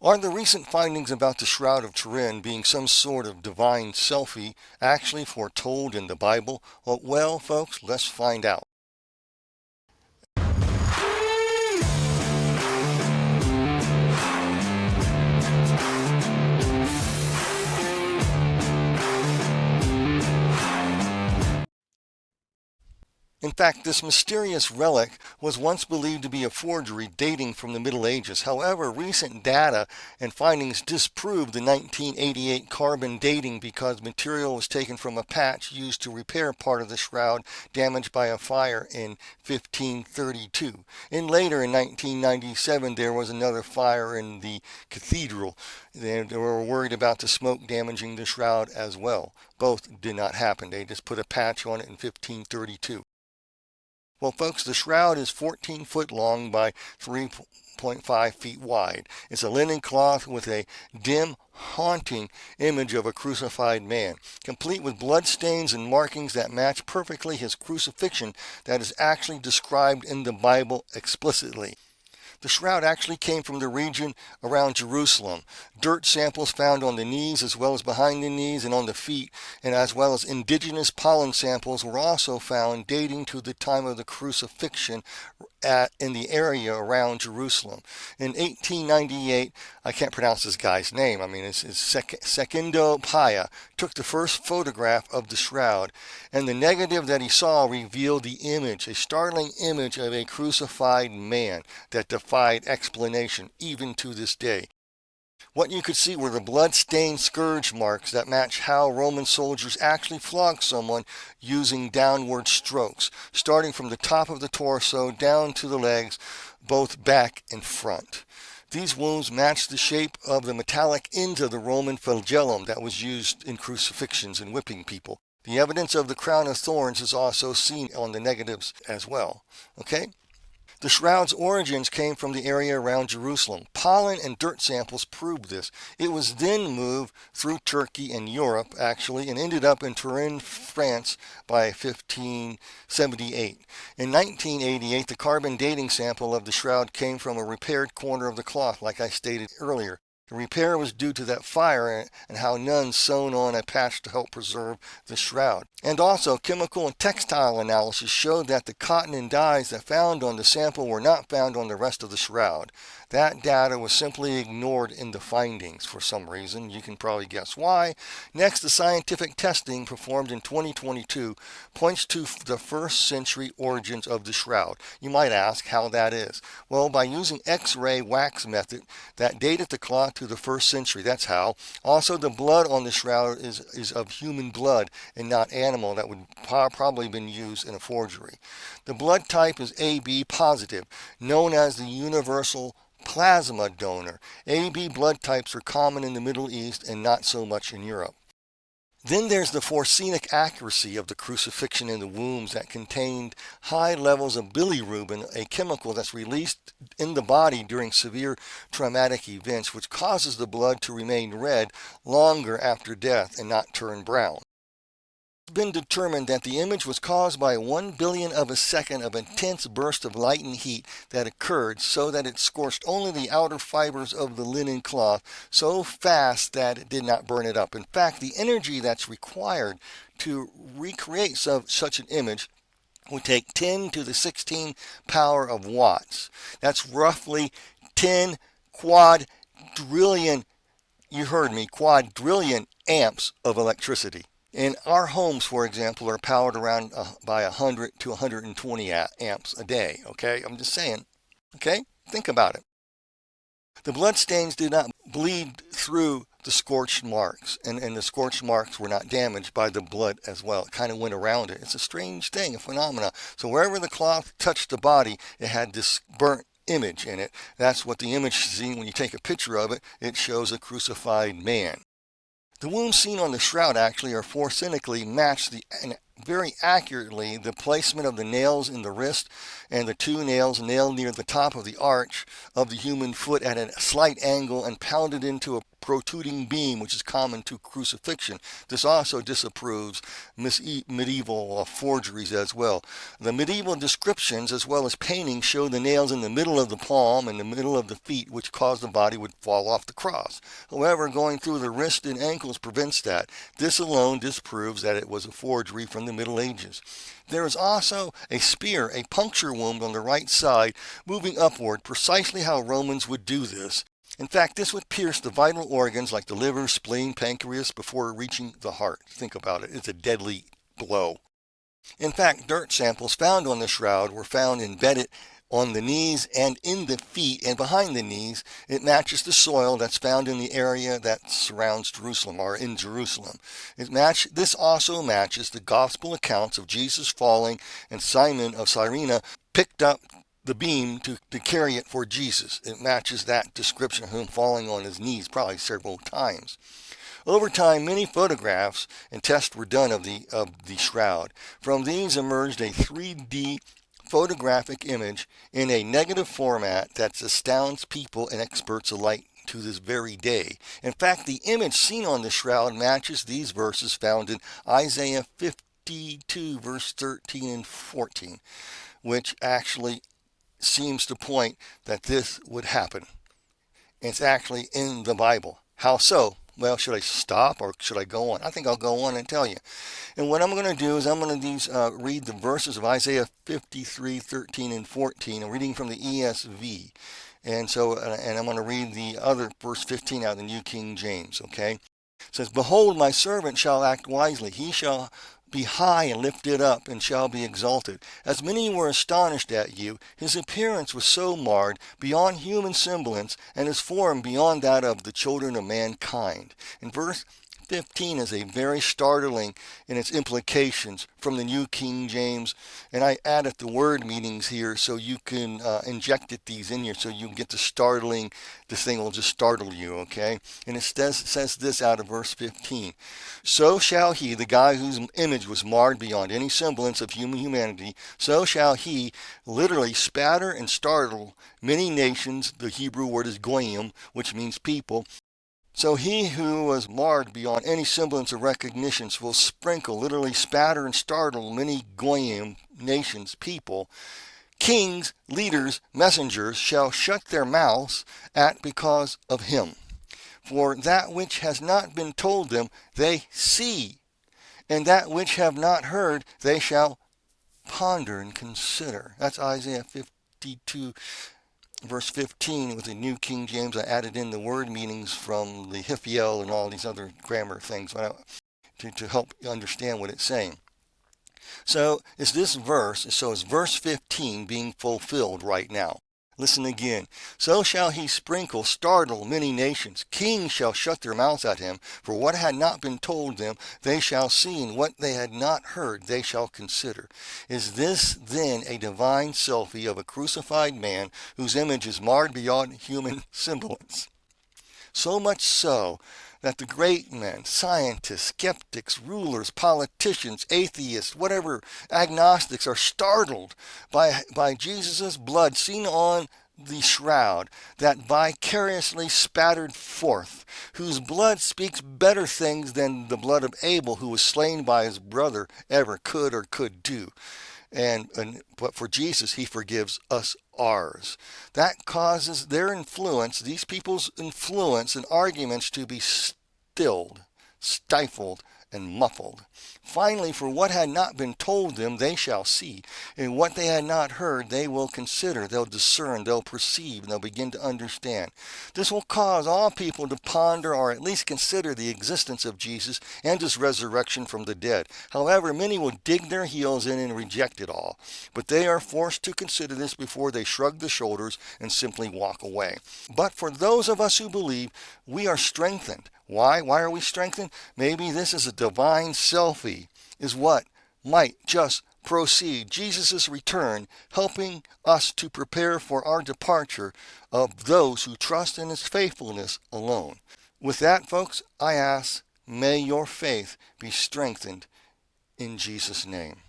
Are the recent findings about the Shroud of Turin being some sort of divine selfie actually foretold in the Bible? Well, folks, let's find out. In fact, this mysterious relic was once believed to be a forgery dating from the Middle Ages. However, recent data and findings disproved the 1988 carbon dating because material was taken from a patch used to repair part of the shroud damaged by a fire in 1532. And later in 1997, there was another fire in the cathedral. They were worried about the smoke damaging the shroud as well. Both did not happen. They just put a patch on it in 1532. Well, folks, the shroud is 14 foot long by 3.5 feet wide. It's a linen cloth with a dim, haunting image of a crucified man, complete with blood stains and markings that match perfectly his crucifixion that is actually described in the Bible explicitly. The shroud actually came from the region around Jerusalem. Dirt samples found on the knees as well as behind the knees and on the feet, and as well as indigenous pollen samples were also found dating to the time of the crucifixion in the area around Jerusalem. In 1898, I can't pronounce this guy's name, it's Secundo Paya, took the first photograph of the shroud, and the negative that he saw revealed the image, a startling image of a crucified man that defied explanation even to this day. What you could see were the blood-stained scourge marks that match how Roman soldiers actually flogged someone using downward strokes, starting from the top of the torso down to the legs, both back and front. These wounds matched the shape of the metallic ends of the Roman flagellum that was used in crucifixions and whipping people. The evidence of the crown of thorns is also seen on the negatives as well. Okay? The shroud's origins came from the area around Jerusalem. Pollen and dirt samples proved this. It was then moved through Turkey and Europe, actually, and ended up in Turin, France by 1578. In 1988, the carbon dating sample of the shroud came from a repaired corner of the cloth, like I stated earlier. The repair was due to that fire and how nuns sewn on a patch to help preserve the shroud. And also, chemical and textile analysis showed that the cotton and dyes that found on the sample were not found on the rest of the shroud. That data was simply ignored in the findings for some reason. You can probably guess why. Next, the scientific testing performed in 2022 points to the first century origins of the shroud. You might ask how that is. Well, by using X-ray wax method that dated the cloth to the first century. That's how. Also, the blood on the shroud is of human blood and not animal that would probably been used in a forgery. The blood type is AB positive, known as the universal plasma donor. AB blood types are common in the Middle East and not so much in Europe. Then there's the phorcenic accuracy of the crucifixion in the wombs that contained high levels of bilirubin, a chemical that's released in the body during severe traumatic events, which causes the blood to remain red longer after death and not turn brown. It's been determined that the image was caused by 1 billionth of a second of intense burst of light and heat that occurred so that it scorched only the outer fibers of the linen cloth so fast that it did not burn it up. In fact, the energy that's required to recreate such an image would take 10 to the 16 power of watts. That's roughly 10 quadrillion, you heard me, quadrillion amps of electricity. And our homes, for example, are powered around by 100 to 120 amps a day, okay? I'm just saying, okay? Think about it. The blood stains did not bleed through the scorched marks, and the scorched marks were not damaged by the blood as well. It kind of went around it. It's a strange thing, a phenomena. So wherever the cloth touched the body, it had this burnt image in it. That's what the image is seen when you take a picture of it. It shows a crucified man. The wounds seen on the shroud actually are phorcenically matched very accurately the placement of the nails in the wrist and the two nails nailed near the top of the arch of the human foot at a slight angle and pounded into a protruding beam, which is common to crucifixion. This also disapproves medieval forgeries as well. The medieval descriptions as well as paintings show the nails in the middle of the palm and the middle of the feet, which caused the body would fall off the cross. However, going through the wrist and ankles prevents that. This alone disproves that it was a forgery from the Middle Ages. There is also a spear, a puncture wound on the right side, moving upward, precisely how Romans would do this. In fact, this would pierce the vital organs like the liver, spleen, pancreas before reaching the heart. Think about it. It's a deadly blow. In fact, dirt samples found on the shroud were found embedded on the knees and in the feet and behind the knees. It matches the soil that's found in the area that surrounds Jerusalem or in Jerusalem. This also matches the gospel accounts of Jesus falling and Simon of Cyrene picked up the beam to carry it for Jesus. It matches that description of him falling on his knees probably several times. Over time, many photographs and tests were done of the shroud. From these emerged a 3D photographic image in a negative format that astounds people and experts alike to this very day. In fact, the image seen on the shroud matches these verses found in Isaiah 52, verse 13 and 14, which actually seems to point that this would happen. It's actually in the Bible. How so? Well, should I stop or should I go on? I think I'll go on and tell you. And what I'm going to do is I'm going to read the verses of Isaiah 53, 13, and 14. I'm reading from the ESV. And I'm going to read the other verse 15 out of the New King James, okay? It says, "Behold, my servant shall act wisely. He shall be high and lifted up and shall be exalted. As many were astonished at you, his appearance was so marred beyond human semblance, and his form beyond that of the children of mankind." In verse 15 is a very startling in its implications from the New King James, and I added the word meanings here so you can inject these in here so you can get the startling. This thing will just startle you, okay? And it says this out of verse 15. "So shall he," the guy whose image was marred beyond any semblance of human humanity, "so shall he literally spatter and startle many nations." The Hebrew word is goyim, which means people. So he who was marred beyond any semblance of recognition will sprinkle, literally spatter and startle many goyim, nations, people. "Kings, leaders, messengers shall shut their mouths at because of him. For that which has not been told them they see, and that which have not heard they shall ponder and consider." That's Isaiah 52. Verse 15 with the New King James. I added in the word meanings from the Hippiel and all these other grammar things to help you understand what it's saying. So is verse 15 being fulfilled right now? Listen again. "So shall he sprinkle, startle many nations. Kings shall shut their mouths at him. For what had not been told them, they shall see, and what they had not heard, they shall consider." Is this then a divine selfie of a crucified man whose image is marred beyond human semblance? So much so that the great men, scientists, skeptics, rulers, politicians, atheists, whatever, agnostics, are startled by Jesus' blood seen on the shroud that vicariously spattered forth, whose blood speaks better things than the blood of Abel, who was slain by his brother, ever could or could do. But for Jesus, he forgives us ours. That causes their influence, these people's influence and arguments, to be stilled, stifled, and muffled. Finally, for what had not been told them, they shall see, and what they had not heard, they will consider, they'll discern, they'll perceive, and they'll begin to understand. This will cause all people to ponder or at least consider the existence of Jesus and his resurrection from the dead. However, many will dig their heels in and reject it all, but they are forced to consider this before they shrug the shoulders and simply walk away. But for those of us who believe, we are strengthened. Why? Why are we strengthened? Maybe this is a divine selfie, is what might just proceed Jesus' return, helping us to prepare for our departure of those who trust in his faithfulness alone. With that, folks, I ask, may your faith be strengthened in Jesus' name.